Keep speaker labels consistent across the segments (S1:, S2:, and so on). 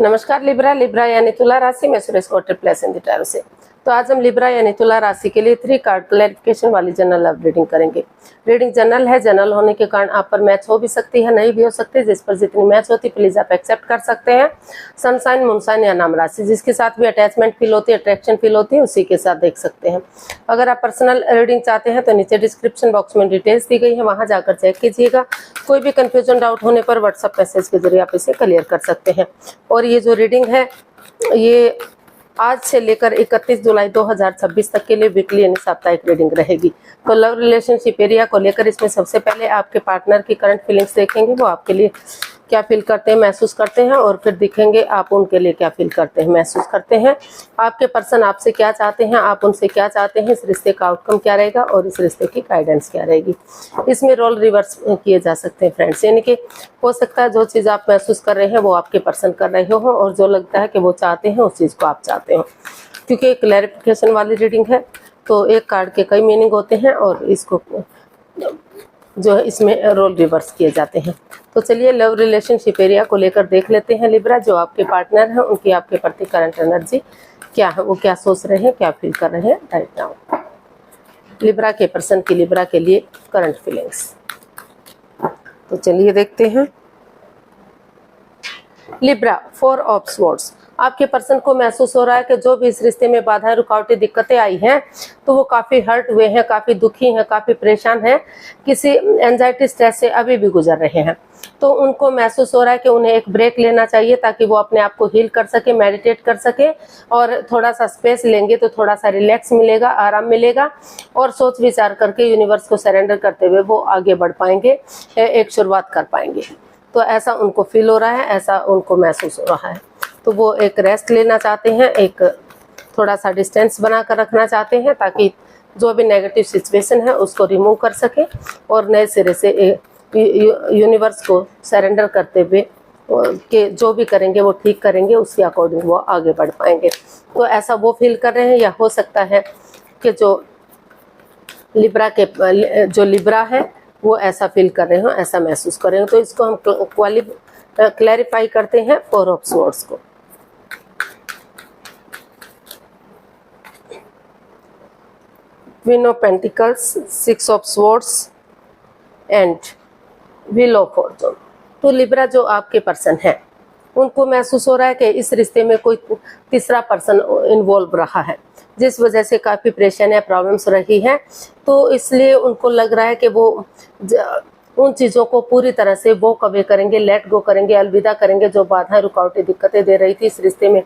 S1: नमस्कार Libra. Libra यानी तुला राशि में सुरेश कोटे प्लस इन टैरो से। तो आज हम लिब्रा यानी तुला राशि के लिए 3 कार्ड क्लैरिफिकेशन वाली जनरल लव रीडिंग करेंगे। रीडिंग जनरल है, जनरल होने के कारण आप पर मैच हो भी सकती है, नहीं भी हो सकती। जिस पर जितनी मैच होती प्लीज आप एक्सेप्ट कर सकते हैं। सनसाइन, मूनसाइन या नाम राशि, जिसके साथ भी अटैचमेंट फील होती है, अट्रैक्शन फील होती है, उसी के साथ देख सकते हैं। अगर आप पर्सनल रीडिंग चाहते हैं तो नीचे डिस्क्रिप्शन बॉक्स में डिटेल्स दी गई है, वहां जाकर चेक कीजिएगा। कोई भी कंफ्यूजन, डाउट होने पर व्हाट्सएप मैसेज के जरिए आप इसे क्लियर कर सकते हैं। और ये जो रीडिंग है ये आज से लेकर 31 जुलाई 2026 तक के लिए वीकली यानी साप्ताहिक रीडिंग रहेगी। तो लव रिलेशनशिप एरिया को लेकर इसमें सबसे पहले आपके पार्टनर की करंट फीलिंग्स देखेंगे, वो आपके लिए क्या फील करते हैं, महसूस करते हैं, और फिर दिखेंगे आप उनके लिए क्या फील करते हैं, महसूस करते हैं। आपके पर्सन आपसे क्या चाहते हैं, आप उनसे क्या चाहते हैं, इस रिश्ते का आउटकम क्या रहेगा और इस रिश्ते की गाइडेंस क्या रहेगी। इसमें रोल रिवर्स किए जा सकते हैं फ्रेंड्स, यानी कि हो सकता है जो चीज़ आप महसूस कर रहे हैं वो आपके पर्सन कर रहे हो, और जो लगता है कि वो चाहते हैं उस चीज़ को आप चाहते हो। क्योंकि क्लैरिफिकेशन वाली रीडिंग है तो एक कार्ड के कई मीनिंग होते हैं और इसको जो है इसमें रोल रिवर्स किए जाते हैं। तो चलिए लव रिलेशनशिप एरिया को लेकर देख लेते हैं लिब्रा। जो आपके पार्टनर हैं उनकी आपके प्रति करंट एनर्जी क्या है, वो क्या सोच रहे हैं, क्या फील कर रहे हैं राइट नाउ। लिब्रा के पर्सन की लिब्रा के लिए करंट फीलिंग्स, तो चलिए देखते हैं। Libra, 4 of swords. आपके पर्सन को महसूस हो रहा है कि जो भी इस रिश्ते में बाधाएं, रुकावटें, दिक्कतें आई हैं तो वो काफ़ी हर्ट हुए हैं, काफ़ी दुखी हैं, काफ़ी परेशान हैं, किसी एंजाइटी, स्ट्रेस से अभी भी गुजर रहे हैं। तो उनको महसूस हो रहा है कि उन्हें एक ब्रेक लेना चाहिए ताकि वो अपने आप को हील कर सके, मेडिटेट कर सके, और थोड़ा सा स्पेस लेंगे तो थोड़ा सा रिलैक्स मिलेगा, आराम मिलेगा, और सोच विचार करके यूनिवर्स को सरेंडर करते हुए वो आगे बढ़ पाएंगे, एक शुरुआत कर पाएंगे। तो ऐसा उनको फील हो रहा है, ऐसा उनको महसूस हो रहा है। तो वो एक रेस्ट लेना चाहते हैं, एक थोड़ा सा डिस्टेंस बना कर रखना चाहते हैं ताकि जो भी नेगेटिव सिचुएशन है उसको रिमूव कर सके, और नए सिरे से यूनिवर्स को सरेंडर करते हुए कि जो भी करेंगे वो ठीक करेंगे, उसके अकॉर्डिंग वो आगे बढ़ पाएंगे। तो ऐसा वो फील कर रहे हैं, या हो सकता है कि जो लिब्रा है वो ऐसा फील कर रहे हो, ऐसा महसूस कर रहे हो। तो इसको हम क्लैरिफाई करते हैं 4 ऑफ स्वॉर्ड्स को। Queen of pentacles, 6 of swords and wheel of Fortune. तो लिब्रा जो आपके पर्सन है उनको महसूस हो रहा है कि इस रिश्ते में कोई तीसरा पर्सन इन्वॉल्व रहा है, जिस वजह से काफ़ी परेशानियां, प्रॉब्लम्स रही हैं। तो इसलिए उनको लग रहा है कि वो उन चीज़ों को पूरी तरह से वो कवे करेंगे, लेट गो करेंगे, अलविदा करेंगे जो बाधाएं, रुकावटें, दिक्कतें दे रही थी, इस रिश्ते में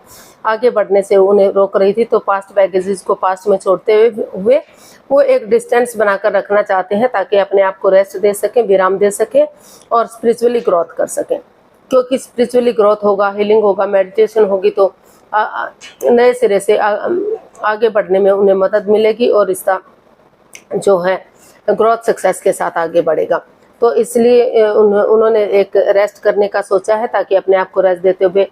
S1: आगे बढ़ने से उन्हें रोक रही थी। तो पास्ट बैगेजेस को पास्ट में छोड़ते हुए वो एक डिस्टेंस बनाकर रखना चाहते हैं ताकि अपने आप को रेस्ट दे सकें, विराम दे सकें, और स्पिरिचुअली ग्रोथ कर सकें। क्योंकि स्पिरिचुअली ग्रोथ होगा, हीलिंग होगा, मेडिटेशन होगी तो नए सिरे से आगे बढ़ने में उन्हें मदद मिलेगी, और रिश्ता जो है ग्रोथ सक्सेस के साथ आगे बढ़ेगा। तो इसलिए उन्होंने एक रेस्ट करने का सोचा है ताकि अपने आप को रेस्ट देते हुए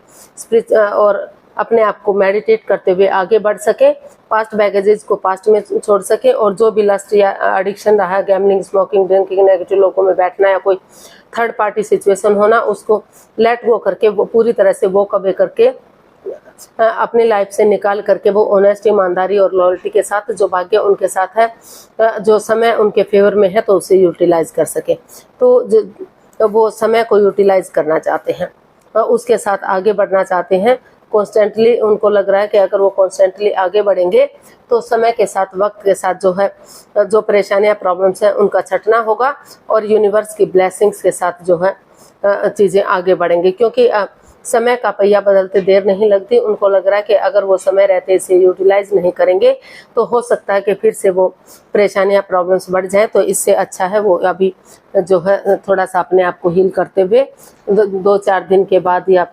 S1: और अपने आप को मेडिटेट करते हुए आगे बढ़ सके, पास्ट बैगेजेस को पास्ट में छोड़ सके, और जो भी लस्ट या एडिक्शन रहा, गैम्बलिंग, स्मोकिंग, ड्रिंकिंग, नेगेटिव लोगों में बैठना या कोई थर्ड पार्टी सिचुएशन होना, उसको लेट गो करके वो पूरी तरह से वो कवे करके अपनी लाइफ से निकाल करके वो ऑनेस्ट, ईमानदारी और लॉयल्टी के साथ जो भाग्य उनके साथ है, जो समय उनके फेवर में है तो उसे यूटिलाइज कर सके। तो वो समय को यूटिलाइज करना चाहते हैं, उसके साथ आगे बढ़ना चाहते हैं कॉन्स्टेंटली। उनको लग रहा है कि अगर वो कॉन्स्टेंटली आगे बढ़ेंगे तो समय के साथ, वक्त के साथ जो है जो परेशानियां, प्रॉब्लम्स हैं उनका छटना होगा, और यूनिवर्स की ब्लेसिंग्स के साथ जो है चीज़ें आगे बढ़ेंगी। क्योंकि समय का पहिया बदलते देर नहीं लगती। उनको लग रहा है कि अगर वो समय रहते इसे यूटिलाइज नहीं करेंगे तो हो सकता है कि फिर से वो परेशानियां, प्रॉब्लम्स बढ़ जाएं। तो इससे अच्छा है वो अभी जो है थोड़ा सा अपने आप को हील करते हुए 2-4 दिन के बाद या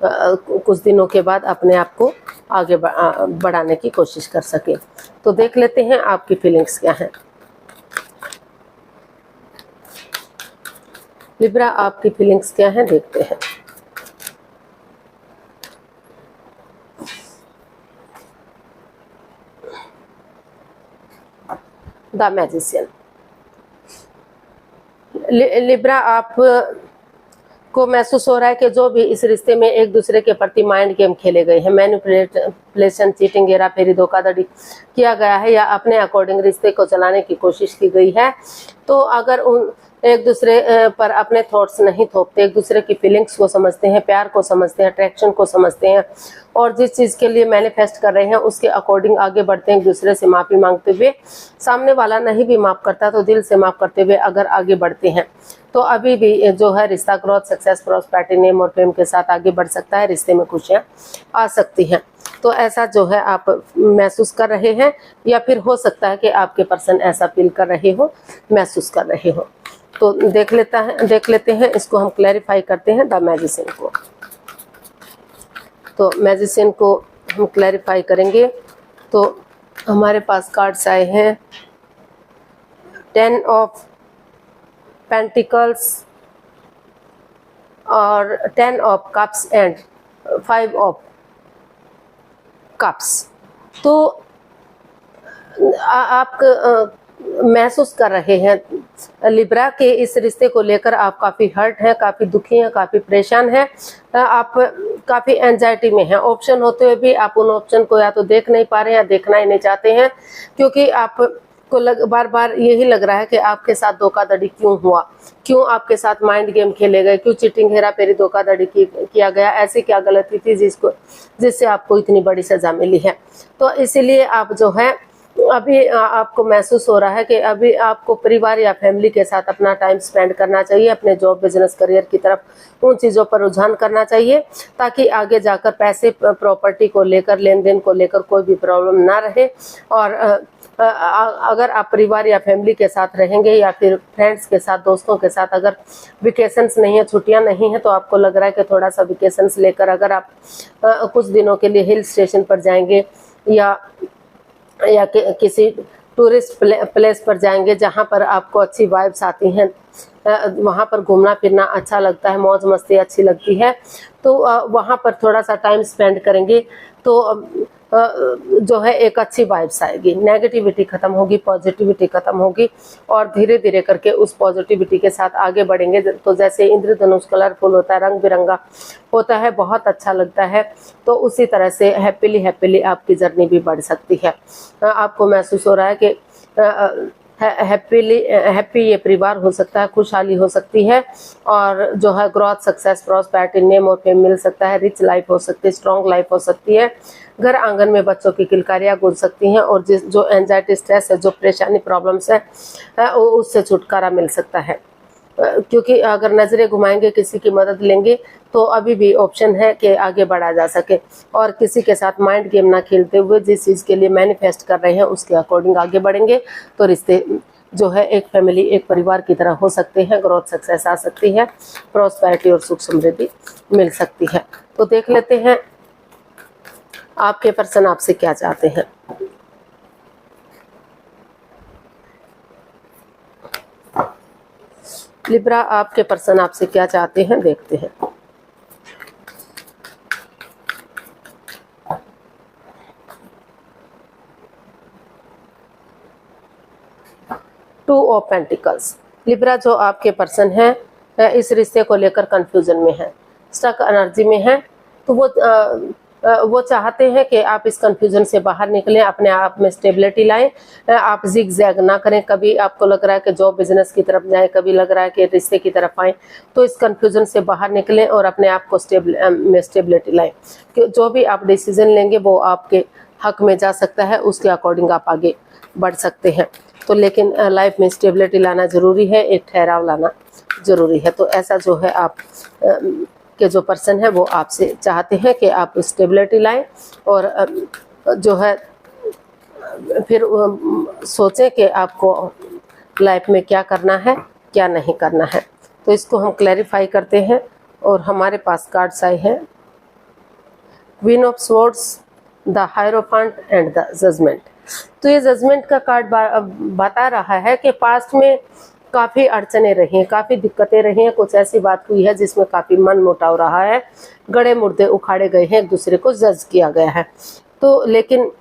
S1: कुछ दिनों के बाद अपने आप को आगे बढ़ाने की कोशिश कर सके। तो देख लेते हैं आपकी फीलिंग्स क्या हैं। लिब्रा, आपकी फीलिंग्स क्या हैं, देखते हैं। The magician. लिब्रा, आप को महसूस हो रहा है कि जो भी इस रिश्ते में एक दूसरे के प्रति माइंड गेम खेले गए हैं, मैनिपुलेशन, चीटिंग, हेरा फेरी, धोखाधड़ी किया गया है या अपने अकॉर्डिंग रिश्ते को चलाने की कोशिश की गई है, तो अगर उन एक दूसरे पर अपने थॉट्स नहीं थोपते, एक दूसरे की फीलिंग्स को समझते हैं, प्यार को समझते हैं, अट्रैक्शन को समझते हैं और जिस चीज़ के लिए मैनिफेस्ट कर रहे हैं उसके अकॉर्डिंग आगे बढ़ते हैं, एक दूसरे से माफ़ी मांगते हुए, सामने वाला नहीं भी माफ़ करता तो दिल से माफ़ करते हुए अगर आगे बढ़ते हैं तो अभी भी जो है रिश्ता ग्रोथ, सक्सेस, प्रॉस्पेरिटी, नेम और फेम के साथ आगे बढ़ सकता है, रिश्ते में खुशियाँ आ सकती हैं। तो ऐसा जो है आप महसूस कर रहे हैं या फिर हो सकता है कि आपके पर्सन ऐसा फील कर रहे हो, महसूस कर रहे हो। तो देख लेते हैं इसको, हम क्लैरिफाई करते हैं द मैजिशियन को। तो मैजिशियन को हम क्लैरिफाई करेंगे तो हमारे पास कार्ड्स आए हैं 10 ऑफ पेंटिकल्स और 10 of cups and 5 of cups. तो आप महसूस कर रहे हैं लिब्रा के इस रिश्ते को लेकर आप काफ़ी हर्ट हैं, काफ़ी दुखी हैं, काफ़ी परेशान हैं, आप काफ़ी एंजाइटी में हैं। ऑप्शन होते हुए भी आप उन ऑप्शन को या तो देख नहीं पा रहे हैं या देखना ही नहीं चाहते हैं, क्योंकि आपको बार बार यही लग रहा है कि आपके साथ धोखाधड़ी क्यों हुआ, क्यों आपके साथ माइंड गेम खेले गए, क्यों चीटिंग, हेरा फेरी, धोखाधड़ी किया गया, ऐसी क्या गलती थी जिससे आपको इतनी बड़ी सजा मिली है। तो इसीलिए आप जो है अभी आपको महसूस हो रहा है कि अभी आपको परिवार या फैमिली के साथ अपना टाइम स्पेंड करना चाहिए, अपने जॉब, बिजनेस, करियर की तरफ उन चीज़ों पर रुझान करना चाहिए ताकि आगे जाकर पैसे, प्रॉपर्टी को लेकर, लेन देन को लेकर कोई भी प्रॉब्लम ना रहे। और अगर आप परिवार या फैमिली के साथ रहेंगे या फिर फ्रेंड्स के साथ, दोस्तों के साथ, अगर वेकेशंस नहीं है, छुट्टियां नहीं है, तो आपको लग रहा है कि थोड़ा सा वेकेशंस लेकर अगर आप कुछ दिनों के लिए हिल स्टेशन पर जाएंगे या किसी टूरिस्ट प्लेस पर जाएंगे जहां पर आपको अच्छी वाइब्स आती हैं, वहां पर घूमना फिरना अच्छा लगता है, मौज मस्ती अच्छी लगती है, तो वहां पर थोड़ा सा टाइम स्पेंड करेंगे तो जो है एक अच्छी वाइब्स आएगी, नेगेटिविटी खत्म होगी, पॉजिटिविटी खत्म होगी और धीरे धीरे करके उस पॉजिटिविटी के साथ आगे बढ़ेंगे। तो जैसे इंद्रधनुष कलरफुल होता है, रंग बिरंगा होता है, बहुत अच्छा लगता है, तो उसी तरह से हैप्पीली आपकी जर्नी भी बढ़ सकती है। आपको महसूस हो रहा है कि हैप्पी ये परिवार हो सकता है, खुशहाली हो सकती है और जो है ग्रोथ, सक्सेस, प्रॉस्पेरिटी, नेम और फेम मिल सकता है, रिच लाइफ हो सकती है, स्ट्रॉन्ग लाइफ हो सकती है, घर आंगन में बच्चों की किलकारियाँ गूंज सकती हैं और जो एंजाइटी, स्ट्रेस है, जो परेशानी, प्रॉब्लम्स है, उससे छुटकारा मिल सकता है। क्योंकि अगर नज़रें घुमाएंगे, किसी की मदद लेंगे तो अभी भी ऑप्शन है कि आगे बढ़ा जा सके और किसी के साथ माइंड गेम ना खेलते हुए जिस चीज़ के लिए मैनिफेस्ट कर रहे हैं उसके अकॉर्डिंग आगे बढ़ेंगे तो रिश्ते जो है एक फैमिली, एक परिवार की तरह हो सकते हैं, ग्रोथ, सक्सेस आ सकती है, प्रॉस्पेरिटी और सुख समृद्धि मिल सकती है। तो देख लेते हैं आपके पर्सन आपसे क्या चाहते हैं। लिब्रा, आपके पर्सन आपसे क्या चाहते हैं, देखते हैं। Two of pentacles. लिब्रा, जो आपके पर्सन है इस रिश्ते को लेकर कंफ्यूजन में है, स्टक एनर्जी में है, तो वो चाहते हैं कि आप इस कंफ्यूजन से बाहर निकलें, अपने आप में स्टेबिलिटी लाएं, आप जिग जैग ना करें। कभी आपको लग रहा है कि जॉब बिजनेस की तरफ जाएं, कभी लग रहा है कि रिश्ते की तरफ आएं, तो इस कंफ्यूजन से बाहर निकलें और अपने आप को स्टेबिलिटी लाएं। कि जो भी आप डिसीजन लेंगे वो आपके हक में जा सकता है, उसके अकॉर्डिंग आप आगे बढ़ सकते हैं। तो लेकिन लाइफ में स्टेबिलिटी लाना ज़रूरी है, एक ठहराव लाना ज़रूरी है। तो ऐसा जो है आप के जो पर्सन है वो आपसे चाहते हैं कि आप स्टेबिलिटी लाएं और जो है फिर सोचें कि आपको लाइफ में क्या करना है, क्या नहीं करना है। तो इसको हम क्लैरिफाई करते हैं और हमारे पास कार्ड्स आए हैं queen of swords, the hierophant and the judgment. तो ये जजमेंट का कार्ड बता रहा है कि पास्ट में काफ़ी अड़चने रही हैं, काफ़ी दिक्कतें रही हैं, कुछ ऐसी बात हुई है जिसमें काफ़ी मन मुटाव रहा है, गड़े मुर्दे उखाड़े गए हैं, एक दूसरे को जज किया गया है। तो लेकिन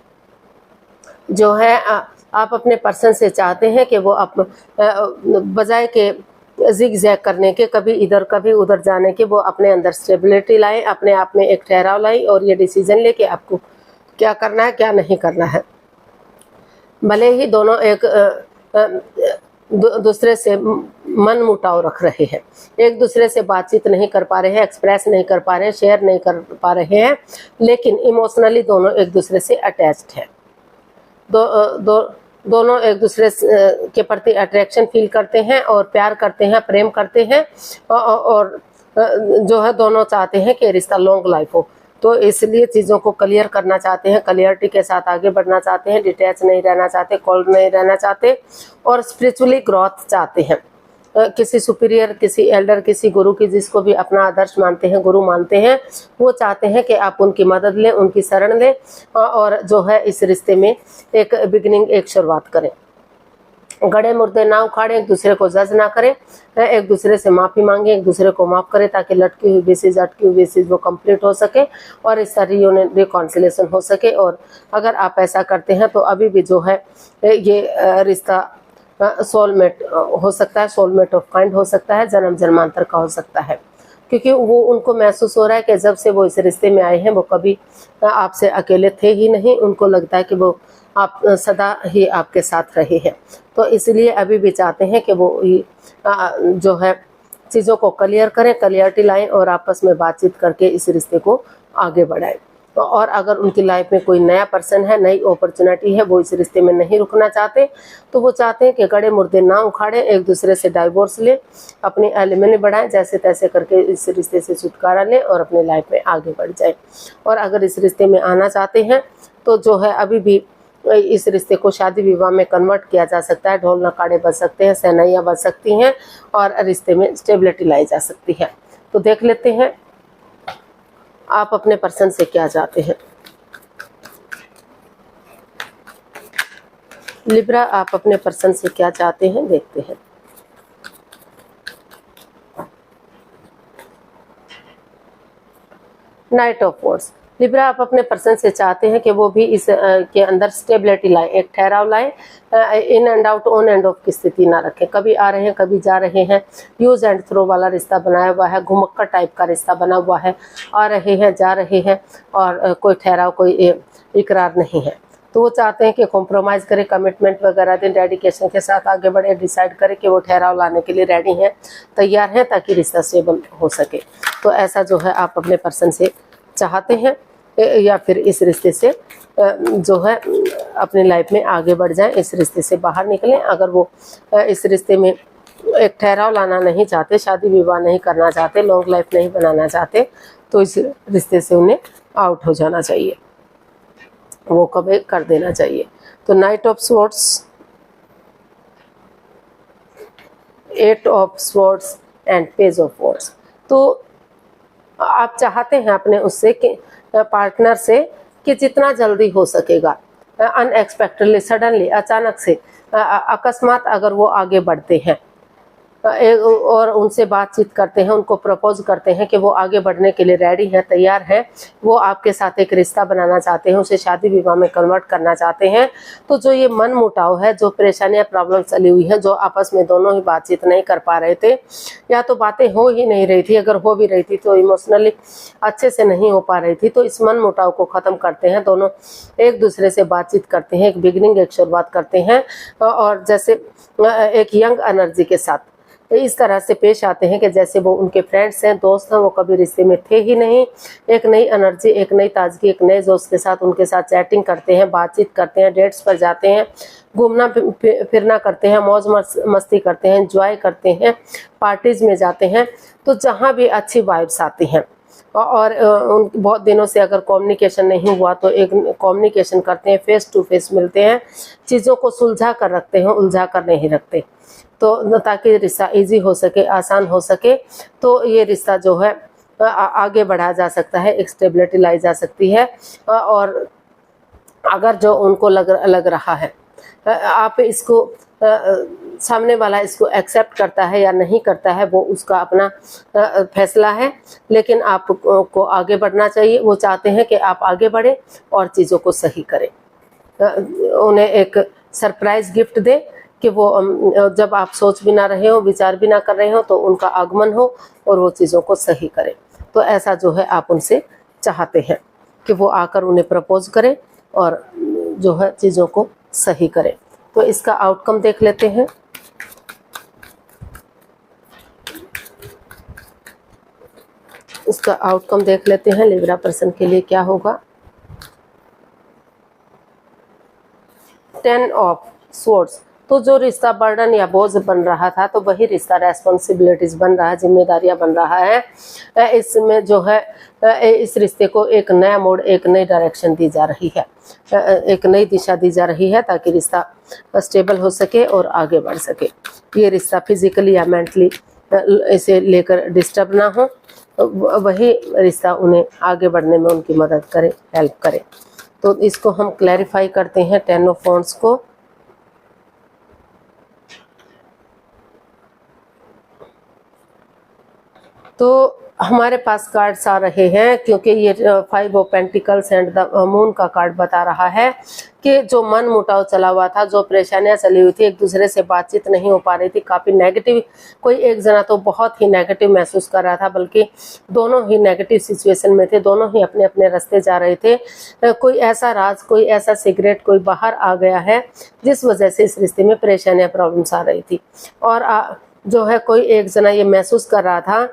S1: जो है आप अपने पर्सन से चाहते हैं कि वो बजाय के जिग जैग करने के, कभी इधर कभी उधर जाने के, वो अपने अंदर स्टेबिलिटी लाएं, अपने आप में एक ठहराव लाएं और ये डिसीजन ले कि आपको क्या करना है क्या नहीं करना है। भले ही दोनों एक दूसरे से मन मुटाव रख रहे हैं, एक दूसरे से बातचीत नहीं कर पा रहे हैं, एक्सप्रेस नहीं कर पा रहे हैं, शेयर नहीं कर पा रहे हैं, लेकिन इमोशनली दोनों एक दूसरे से अटैच्ड है। दोनों एक दूसरे के प्रति अट्रैक्शन फील करते हैं और प्यार करते हैं, प्रेम करते हैं और जो है दोनों चाहते हैं कि रिश्ता लॉन्ग लाइफ हो। तो इसलिए चीज़ों को क्लियर करना चाहते हैं, क्लियरिटी के साथ आगे बढ़ना चाहते हैं, डिटैच नहीं रहना चाहते, कोल्ड नहीं रहना चाहते और स्पिरिचुअली ग्रोथ चाहते हैं। किसी सुपीरियर, किसी एल्डर, किसी गुरु की, जिसको भी अपना आदर्श मानते हैं, गुरु मानते हैं, वो चाहते हैं कि आप उनकी मदद लें, उनकी शरण लें और जो है इस रिश्ते में एक बिगिनिंग, एक शुरुआत करें। गड़े मुर्दे ना उखाड़ें, एक दूसरे को जज ना करें, एक दूसरे से माफ़ी मांगे, एक दूसरे को माफ़ करें ताकि लटकी हुई बेसिस, अटकी हुई बेसिस वो कंप्लीट हो सके और इस रियूनियन, रिकॉन्सिलेशन हो सके। और अगर आप ऐसा करते हैं तो अभी भी जो है ये रिश्ता सोलमेट हो सकता है, सोलमेट ऑफ काइंड हो सकता है, जन्म जन्मांतर का हो सकता है, क्योंकि वो उनको महसूस हो रहा है कि जब से वो इस रिश्ते में आए हैं वो कभी आपसे अकेले थे ही नहीं। उनको लगता है कि वो आप सदा ही आपके साथ रहे हैं, तो इसलिए अभी भी चाहते हैं कि वो जो है चीज़ों को क्लियर करें, क्लियरिटी लाएं और आपस में बातचीत करके इस रिश्ते को आगे बढ़ाएं। और अगर उनकी लाइफ में कोई नया पर्सन है, नई अपॉर्चुनिटी है, वो इस रिश्ते में नहीं रुकना चाहते, तो वो चाहते हैं कि गड़े मुर्दे ना उखाड़ें, एक दूसरे से डाइवोर्स लें, अपनी एलिमनी बढ़ाएं, जैसे तैसे करके इस रिश्ते से छुटकारा लें और अपनी लाइफ में आगे बढ़ जाएं। और अगर इस रिश्ते में आना चाहते हैं तो जो है अभी भी इस रिश्ते को शादी विवाह में कन्वर्ट किया जा सकता है, ढोल नगाड़े बज सकते हैं, सहनाइयाँ बज सकती हैं और रिश्ते में स्टेबिलिटी लाई जा सकती है। तो देख लेते हैं आप अपने पर्सन से क्या चाहते हैं। लिब्रा, आप अपने पर्सन से क्या चाहते हैं, देखते हैं। Night of wards. लिब्रा, आप अपने पर्सन से चाहते हैं कि वो भी इस के अंदर स्टेबिलिटी लाए, एक ठहराव लाए, in and out, on end of की स्थिति ना रखें, कभी आ रहे हैं कभी जा रहे हैं, यूज एंड थ्रो वाला रिश्ता बनाया हुआ है, घुमक्कर टाइप का रिश्ता बना हुआ है, आ रहे हैं जा रहे हैं और कोई ठहराव, कोई इकरार नहीं है। तो वो चाहते हैं कि कॉम्प्रोमाइज़ करें, कमिटमेंट वगैरह दें, डेडिकेशन के साथ आगे बढ़े, डिसाइड करें कि वो ठहराव लाने के लिए रेडी हैं, तैयार हैं, ताकि रिश्ता स्टेबल हो सके। तो ऐसा जो है आप अपने पर्सन से चाहते हैं या फिर इस रिश्ते से जो है अपनी लाइफ में आगे बढ़ जाएं, इस रिश्ते से बाहर निकलें। अगर वो इस रिश्ते में एक ठहराव लाना नहीं चाहते, शादी विवाह नहीं करना चाहते, लॉन्ग लाइफ नहीं बनाना चाहते, तो इस रिश्ते से उन्हें आउट हो जाना चाहिए, वो कभी कर देना चाहिए। तो night of swords, 8 of swords and page of wards. तो आप चाहते हैं अपने उससे कि पार्टनर से कि जितना जल्दी हो सकेगा, अनएक्सपेक्टेडली, सडनली, अचानक से, अकस्मात अगर वो आगे बढ़ते हैं और उनसे बातचीत करते हैं, उनको प्रपोज करते हैं कि वो आगे बढ़ने के लिए रेडी हैं, तैयार हैं, वो आपके साथ एक रिश्ता बनाना चाहते हैं, उसे शादी विवाह में कन्वर्ट करना चाहते हैं, तो जो ये मन मुटाव है, जो परेशानियां, प्रॉब्लम चली हुई हैं, जो आपस में दोनों ही बातचीत नहीं कर पा रहे थे या तो बातें हो ही नहीं रही थी, अगर हो भी रही थी तो इमोशनली अच्छे से नहीं हो पा रही थी, तो इस मन मुटाव को ख़त्म करते हैं, दोनों एक दूसरे से बातचीत करते हैं, एक बिगिनिंग, एक शुरुआत करते हैं और जैसे एक यंग एनर्जी के साथ इस तरह से पेश आते हैं कि जैसे वो उनके फ्रेंड्स हैं, दोस्त हैं, वो कभी रिश्ते में थे ही नहीं। एक नई एनर्जी, एक नई ताजगी, एक नए जोश के साथ उनके साथ चैटिंग करते हैं, बातचीत करते हैं, डेट्स पर जाते हैं, घूमना फिरना करते हैं, मौज मस्ती करते हैं, एंजॉय करते हैं, पार्टीज में जाते हैं, तो जहाँ भी अच्छी वाइब्स आती हैं और उन बहुत दिनों से अगर कम्युनिकेशन नहीं हुआ तो एक कम्युनिकेशन करते हैं, फेस टू फेस मिलते हैं, चीज़ों को सुलझा कर रखते हैं, उलझा कर नहीं रखते, तो ताकि रिश्ता इजी हो सके, आसान हो सके, तो ये रिश्ता जो है आगे बढ़ाया जा सकता है, एक स्टेबिलिटी लाई जा सकती है। और अगर जो उनको लग रहा है आप इसको सामने वाला इसको एक्सेप्ट करता है या नहीं करता है, वो उसका अपना फैसला है, लेकिन आपको आगे बढ़ना चाहिए। वो चाहते हैं कि आप आगे बढ़े और चीज़ों को सही करें, उन्हें एक सरप्राइज गिफ्ट दे कि वो जब आप सोच भी ना रहे हो, विचार भी ना कर रहे हो, तो उनका आगमन हो और वो चीज़ों को सही करें। तो ऐसा जो है आप उनसे चाहते हैं कि वो आकर उन्हें प्रपोज करें और जो है चीज़ों को सही करें। तो इसका आउटकम देख लेते हैं। इसका आउटकम देख लेते हैं लिब्रा पर्सन के लिए क्या होगा। 10 ऑफ स्वॉर्ड्स, तो जो रिश्ता बर्डन या बोझ बन रहा था, तो वही रिश्ता रेस्पॉन्सिबिलिटीज बन रहा है, जिम्मेदारियां बन रहा है। इसमें जो है इस रिश्ते को एक नया मोड़, एक नई डायरेक्शन दी जा रही है, एक नई दिशा दी जा रही है, ताकि रिश्ता स्टेबल हो सके और आगे बढ़ सके। ये रिश्ता फिजिकली या मेंटली इसे लेकर डिस्टर्ब ना हो, वही रिश्ता उन्हें आगे बढ़ने में उनकी मदद करे, हेल्प करे। तो इसको हम क्लैरिफाई करते हैं 10 ऑफ वॉन्ड्स को। तो हमारे पास कार्ड्स आ रहे हैं, क्योंकि ये 5 of pentacles and the moon का कार्ड बता रहा है कि जो मन मुटाव चला हुआ था, जो परेशानियां चली हुई थी, एक दूसरे से बातचीत नहीं हो पा रही थी, काफ़ी नेगेटिव, कोई एक जना तो बहुत ही नेगेटिव महसूस कर रहा था, बल्कि दोनों ही नेगेटिव सिचुएशन में थे, दोनों ही अपने अपने रास्ते जा रहे थे। कोई ऐसा राज, कोई ऐसा सिगरेट कोई बाहर आ गया है जिस वजह से इस रिश्ते में परेशानियां, प्रॉब्लम्स आ रही थी। और जो है कोई एक जना ये महसूस कर रहा था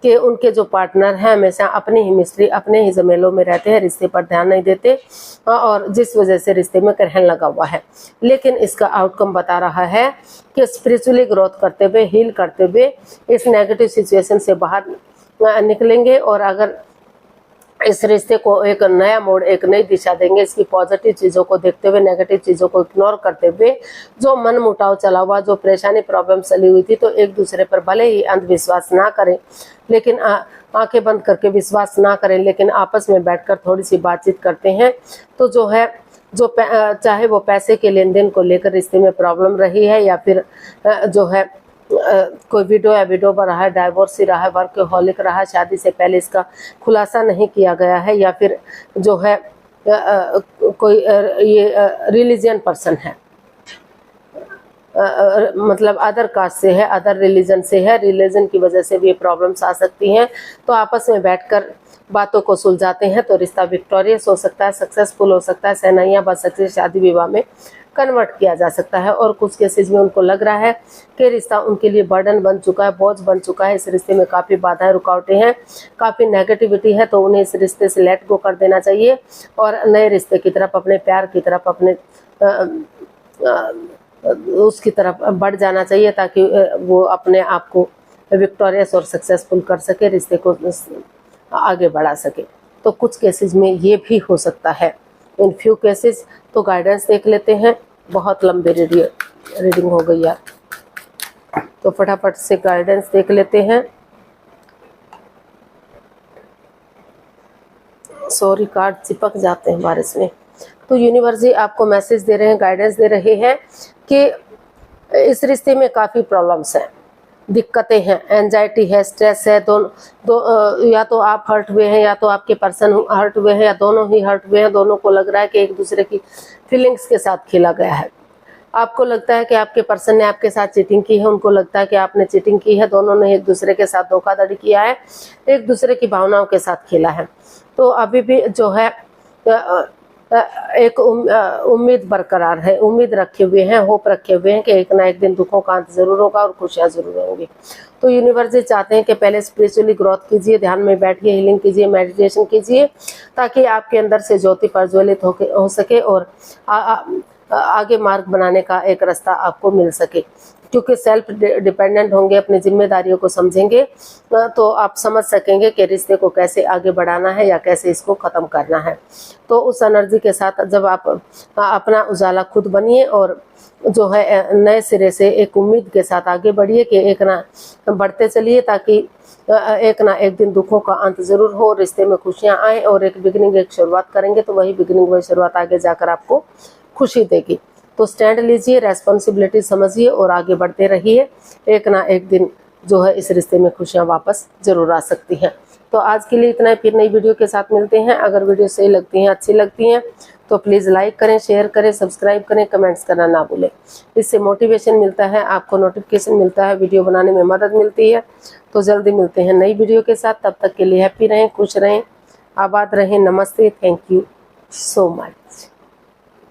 S1: कि उनके जो पार्टनर हैं हमेशा अपनी ही मिस्ट्री, अपने ही जमेलों में रहते हैं, रिश्ते पर ध्यान नहीं देते, और जिस वजह से रिश्ते में ग्रहण लगा हुआ है। लेकिन इसका आउटकम बता रहा है कि स्पिरिचुअली ग्रोथ करते हुए, हील करते हुए इस नेगेटिव सिचुएशन से बाहर निकलेंगे, और अगर इस रिश्ते को एक नया मोड़, एक नई दिशा देंगे, इसकी पॉजिटिव चीज़ों को देखते हुए, नेगेटिव चीज़ों को इग्नोर करते हुए, जो मन मुटाव चला हुआ, जो परेशानी, प्रॉब्लम चली हुई थी, तो एक दूसरे पर भले ही अंधविश्वास ना करें, लेकिन आंखें बंद करके विश्वास ना करें, लेकिन आपस में बैठकर थोड़ी सी बातचीत करते हैं, तो जो है जो चाहे वो पैसे के लेन देन को लेकर रिश्ते में प्रॉब्लम रही है, या फिर जो है कोई विडो या विडोवर रहा है, डाइवोर्स ही रहा है, वर्कहॉलिक रहा है, शादी से पहले इसका खुलासा नहीं किया गया है, या फिर जो है कोई ये रिलीजियन पर्सन है, मतलब अदर कास्ट से है, अदर रिलीजन से है, रिलीजन की वजह से भी ये प्रॉब्लम्स आ सकती हैं। तो आपस में बैठकर बातों को सुलझाते हैं तो रिश्ता विक्टोरियस हो सकता है, सक्सेसफुल हो सकता है, सहनाइयाँ बच सकती है, शादी विवाह में कन्वर्ट किया जा सकता है। और कुछ केसेस में उनको लग रहा है कि रिश्ता उनके लिए बर्डन बन चुका है, बोझ बन चुका है, इस रिश्ते में काफ़ी बाधाएं, रुकावटें हैं, काफ़ी नेगेटिविटी है, तो उन्हें इस रिश्ते से लेट गो कर देना चाहिए और नए रिश्ते की तरफ, अपने प्यार की तरफ, अपने उसकी तरफ बढ़ जाना चाहिए, ताकि वो अपने आप को विक्टोरियस और सक्सेसफुल कर सके, रिश्ते को आगे बढ़ा सके। तो कुछ केसेस में ये भी हो सकता है, इन फ्यू केसेस। तो गाइडेंस देख लेते हैं, बहुत लंबी रीडिंग हो गई यार, तो फटाफट से गाइडेंस देख लेते हैं। सॉरी, कार्ड चिपक जाते हैं बारिश में। तो यूनिवर्स जी आपको मैसेज दे रहे हैं, गाइडेंस दे रहे हैं कि इस रिश्ते में काफ़ी प्रॉब्लम्स हैं, दिक्कतें हैं, एंजाइटी है, स्ट्रेस है, या तो आप हर्ट हुए हैं, या तो आपके पर्सन हर्ट हुए हैं, या दोनों ही हर्ट हुए हैं। दोनों को लग रहा है कि एक दूसरे की फीलिंग्स के साथ खेला गया है। आपको लगता है कि आपके पर्सन ने आपके साथ चीटिंग की है, उनको लगता है कि आपने चीटिंग की है, दोनों ने एक दूसरे के साथ धोखाधड़ी किया है, एक दूसरे की भावनाओं के साथ खेला है। तो अभी भी जो है एक उम्मीद बरकरार है, उम्मीद रखे हुए हैं, होप रखे हुए हैं कि एक ना एक दिन दुखों का अंत जरूर होगा और खुशियां जरूर होंगी। तो यूनिवर्स चाहते हैं कि पहले स्पिरिचुअली ग्रोथ कीजिए, ध्यान में बैठिए, हीलिंग कीजिए, मेडिटेशन कीजिए, ताकि आपके अंदर से ज्योति प्रज्वलित हो सके और आगे मार्ग बनाने का एक रास्ता आपको मिल सके। क्योंकि सेल्फ डिपेंडेंट होंगे, अपनी जिम्मेदारियों को समझेंगे, तो आप समझ सकेंगे कि रिश्ते को कैसे आगे बढ़ाना है या कैसे इसको ख़त्म करना है। तो उस एनर्जी के साथ जब आप अपना उजाला खुद बनिए और जो है नए सिरे से एक उम्मीद के साथ आगे बढ़िए कि एक ना बढ़ते चलिए, ताकि एक ना एक दिन दुखों का अंत जरूर हो, रिश्ते में खुशियाँ आए और एक बिगिनिंग, एक शुरुआत करेंगे तो वही बिगिनिंग, वही शुरुआत आगे जाकर आपको खुशी देगी। तो स्टैंड लीजिए, रेस्पॉन्सिबिलिटी समझिए और आगे बढ़ते रहिए। एक ना एक दिन जो है इस रिश्ते में खुशियां वापस जरूर आ सकती हैं। तो आज के लिए इतना ही, फिर नई वीडियो के साथ मिलते हैं। अगर वीडियो सही लगती हैं, अच्छी लगती हैं तो प्लीज़ लाइक करें, शेयर करें, सब्सक्राइब करें, कमेंट्स करना ना भूलें। इससे मोटिवेशन मिलता है, आपको नोटिफिकेशन मिलता है, वीडियो बनाने में मदद मिलती है। तो जल्दी मिलते हैं नई वीडियो के साथ, तब तक के लिए हैप्पी रहें, खुश रहें, आबाद रहें। नमस्ते, थैंक यू सो मच।